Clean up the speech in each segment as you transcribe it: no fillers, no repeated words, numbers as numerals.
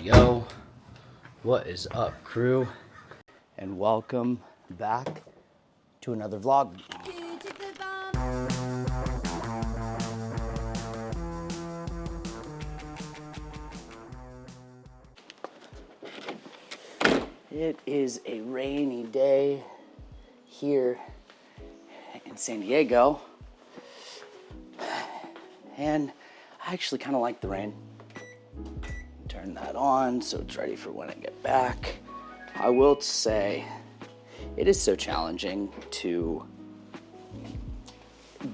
Yo, what is up, crew? And welcome back to another vlog. It is a rainy day here in San Diego, and I actually kind of like the rain. Turn that on so it's ready for when I get back. I will say it is so challenging to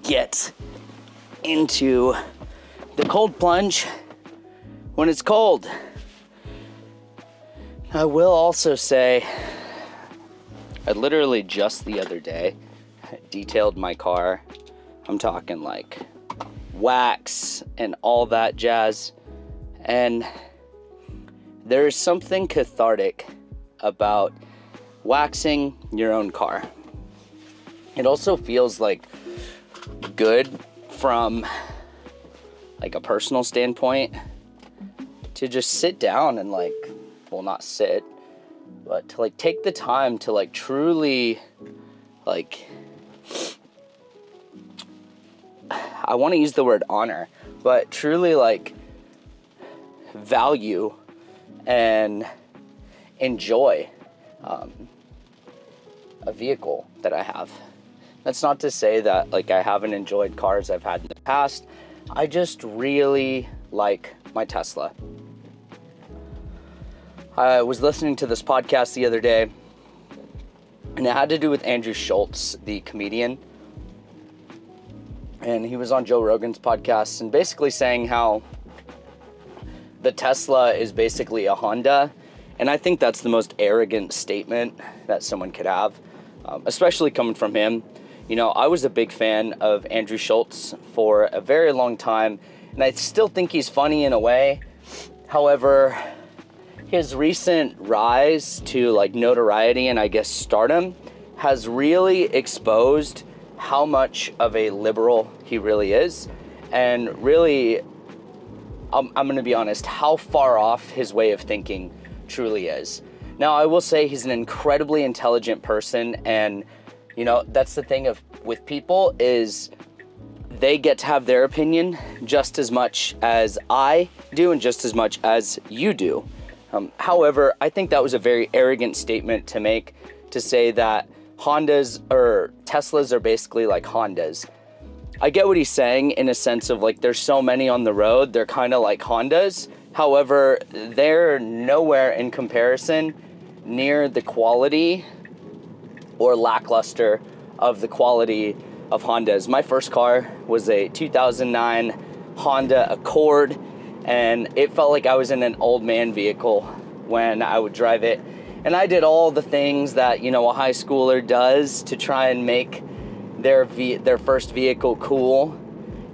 get into the cold plunge when it's cold. I will also say I literally just the other day detailed my car. I'm talking like wax and all that jazz, and there's something cathartic about waxing your own car. It also feels like good from like a personal standpoint to just sit down and not sit, but to take the time to truly I want to use the word honor, but truly value and enjoy a vehicle that I have. That's not to say that I haven't enjoyed cars I've had in the past. I just really like my Tesla. I was listening to this podcast the other day, and it had to do with Andrew Schultz, the comedian. And he was on Joe Rogan's podcast and basically saying how the Tesla is basically a Honda. And I think that's the most arrogant statement that someone could have, especially coming from him. You know, I was a big fan of Andrew Schultz for a very long time, and I still think he's funny in a way. However, his recent rise to notoriety and I guess stardom has really exposed how much of a liberal he really is, and really, I'm going to be honest, how far off his way of thinking truly is. Now, I will say he's an incredibly intelligent person, and that's the thing with people is they get to have their opinion just as much as I do and just as much as you do. However, I think that was a very arrogant statement to make, to say that Hondas or Teslas are basically like Hondas. I get what he's saying in a sense of there's so many on the road, they're kind of like Hondas. However, they're nowhere in comparison near the quality or lackluster of the quality of Hondas. My first car was a 2009 Honda Accord, and it felt like I was in an old man vehicle when I would drive it. And I did all the things that, a high schooler does to try and make their first vehicle cool.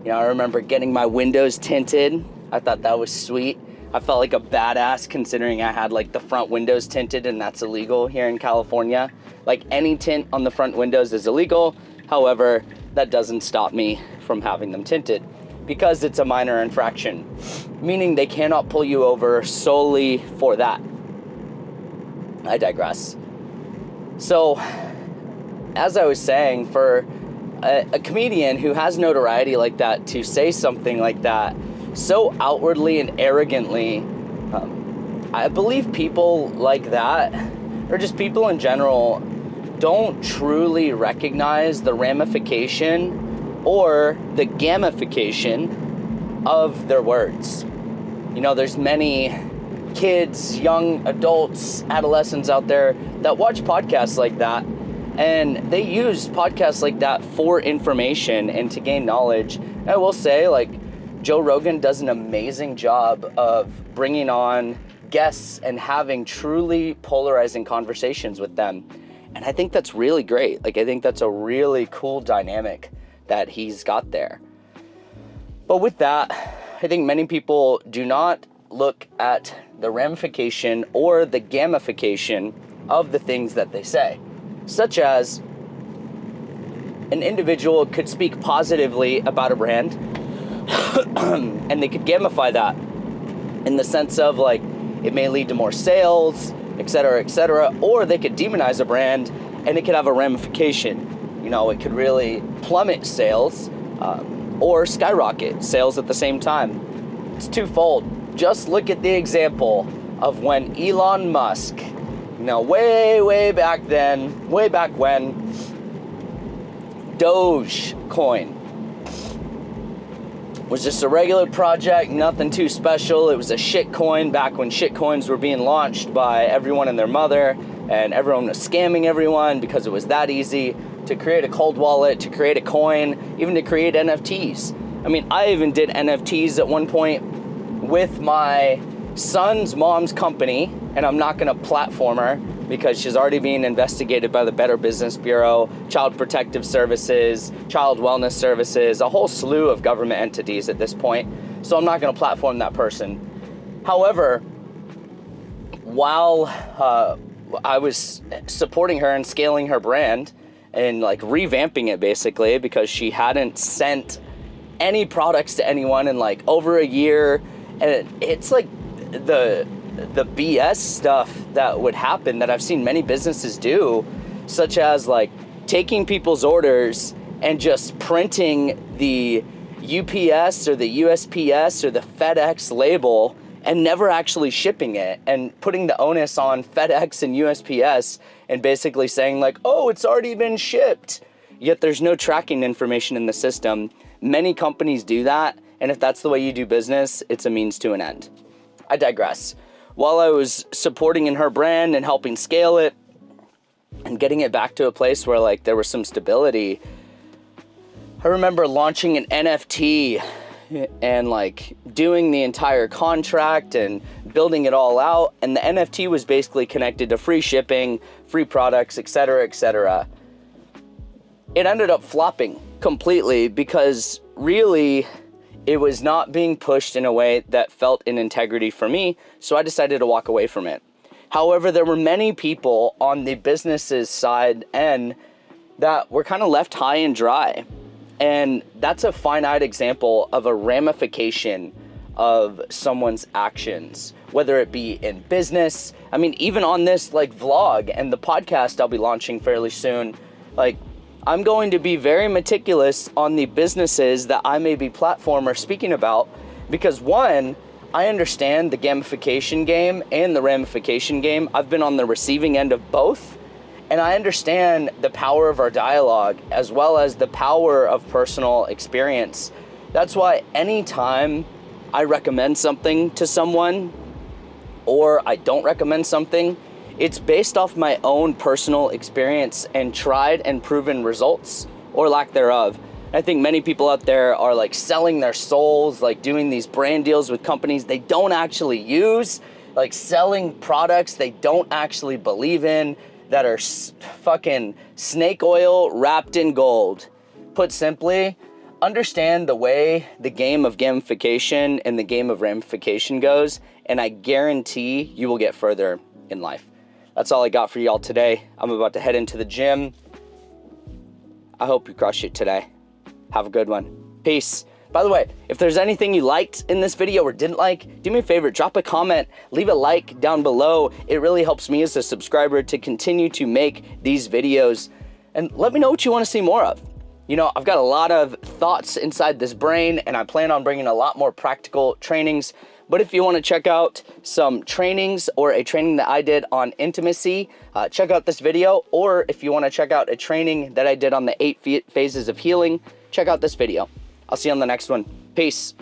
I remember getting my windows tinted. I thought that was sweet. I felt like a badass considering I had the front windows tinted, and that's illegal here in California. Any tint on the front windows is illegal. However, that doesn't stop me from having them tinted because it's a minor infraction, meaning they cannot pull you over solely for that. I digress. So, as I was saying, for a comedian who has notoriety like that to say something like that so outwardly and arrogantly, I believe people like that, or just people in general, don't truly recognize the ramification or the gamification of their words. There's many kids, young adults, adolescents out there that watch podcasts like that, and they use podcasts like that for information and to gain knowledge. And I will say, Joe Rogan does an amazing job of bringing on guests and having truly polarizing conversations with them. And I think that's really great. I think that's a really cool dynamic that he's got there. But with that, I think many people do not look at the ramification or the gamification of the things that they say, such as an individual could speak positively about a brand and they could gamify that in the sense of It may lead to more sales, etc., or they could demonize a brand and it could have a ramification. You know, it could really plummet sales or skyrocket sales at the same time. It's twofold. Just look at the example of when Elon Musk, you know, way back when, Dogecoin was just a regular project, nothing too special. It was a shit coin back when shit coins were being launched by everyone and their mother, and everyone was scamming everyone because it was that easy to create a cold wallet, to create a coin, even to create NFTs. I mean, I even did NFTs at one point with my son's mom's company, and I'm not gonna platform her because she's already being investigated by the Better Business Bureau, Child Protective Services, Child Wellness Services, a whole slew of government entities at this point. So I'm not gonna platform that person. However, while I was supporting her and scaling her brand and like revamping it basically because she hadn't sent any products to anyone in like over a year, and it's like the BS stuff that would happen that I've seen many businesses do, such as like taking people's orders and just printing the UPS or the USPS or the FedEx label and never actually shipping it, and putting the onus on FedEx and USPS and basically saying like, oh, it's already been shipped. Yet there's no tracking information in the system. Many companies do that, and if that's the way you do business, it's a means to an end. I digress. While I was supporting in her brand and helping scale it and getting it back to a place where like there was some stability, I remember launching an NFT and like doing the entire contract and building it all out, and the NFT was basically connected to free shipping, free products, etc. It ended up flopping completely because really it was not being pushed in a way that felt in integrity for me, so I decided to walk away from it. However, there were many people on the business's side end that were kind of left high and dry. And that's a finite example of a ramification of someone's actions, whether it be in business. I mean, even on this like vlog and the podcast I'll be launching fairly soon, like I'm going to be very meticulous on the businesses that I may be platform or speaking about, because one, I understand the gamification game and the ramification game. I've been on the receiving end of both, and I understand the power of our dialogue as well as the power of personal experience. That's why anytime I recommend something to someone or I don't recommend something, it's based off my own personal experience and tried and proven results, or lack thereof. I think many people out there are like selling their souls, like doing these brand deals with companies they don't actually use, like selling products they don't actually believe in, that are fucking snake oil wrapped in gold. Put simply, understand the way the game of gamification and the game of ramification goes, and I guarantee you will get further in life. That's all I got for y'all today. I'm about to head into the gym. I hope you crush it today. Have a good one. Peace. By the way, if there's anything you liked in this video or didn't like, do me a favor, drop a comment, leave a like down below. It really helps me as a subscriber to continue to make these videos. And let me know what you want to see more of. You know, I've got a lot of thoughts inside this brain, and I plan on bringing a lot more practical trainings. But if you want to check out some trainings or a training that I did on intimacy, check out this video. Or if you want to check out a training that I did on the 8 phases of healing, check out this video. I'll see you on the next one. Peace.